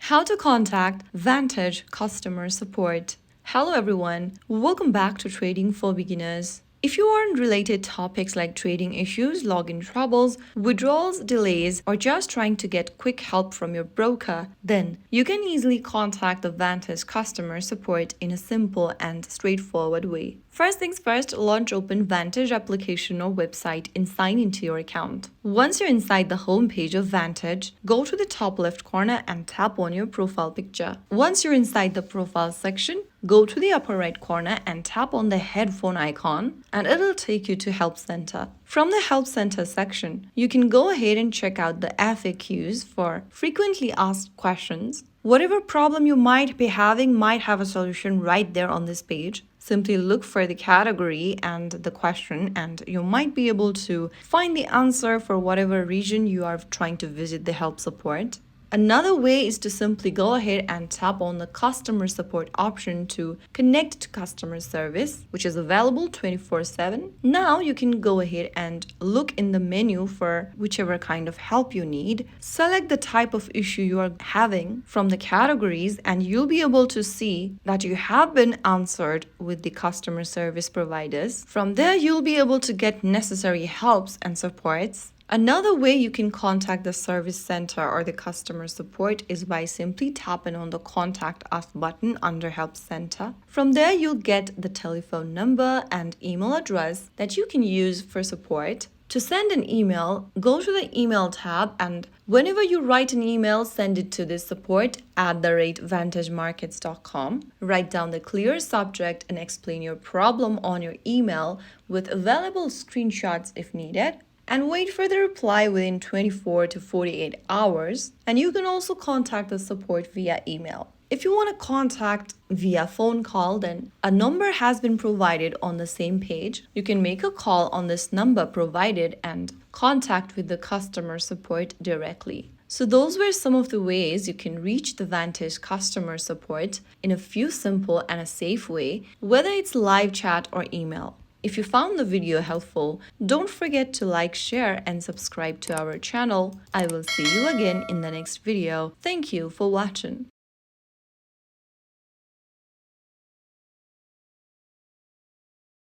How to contact Vantage customer support. Hello everyone, welcome back to Trading for Beginners. If you are in related topics like trading issues, login troubles, withdrawals, delays, or just trying to get quick help from your broker, then you can easily contact the Vantage customer support in a simple and straightforward way. First things first, launch open Vantage application or website and sign into your account. Once you're inside the home page of Vantage, go to the top left corner and tap on your profile picture. Once you're inside the profile section, go to the upper right corner and tap on the headphone icon and it'll take you to Help Center. From the Help Center section, you can go ahead and check out the FAQs for frequently asked questions. Whatever problem you might be having might have a solution right there on this page. Simply look for the category and the question and you might be able to find the answer for whatever region you are trying to visit the help support. Another way is to simply go ahead and tap on the customer support option to connect to customer service, which is available 24/7. Now you can go ahead and look in the menu for whichever kind of help you need. Select the type of issue you are having from the categories and you'll be able to see that you have been answered with the customer service providers. From there, you'll be able to get necessary helps and supports. Another way you can contact the service center or the customer support is by simply tapping on the Contact Us button under Help Center. From there, you'll get the telephone number and email address that you can use for support. To send an email, go to the email tab and whenever you write an email, send it to this support@vantagemarkets.com. Write down the clear subject and explain your problem on your email with available screenshots if needed. And wait for the reply within 24 to 48 hours. And you can also contact the support via email. If you want to contact via phone call, then a number has been provided on the same page. You can make a call on this number provided and contact with the customer support directly. So those were some of the ways you can reach the Vantage customer support in a few simple and a safe way, whether it's live chat or email. If you found the video helpful, don't forget to like, share, and subscribe to our channel. I will see you again in the next video. Thank you for watching.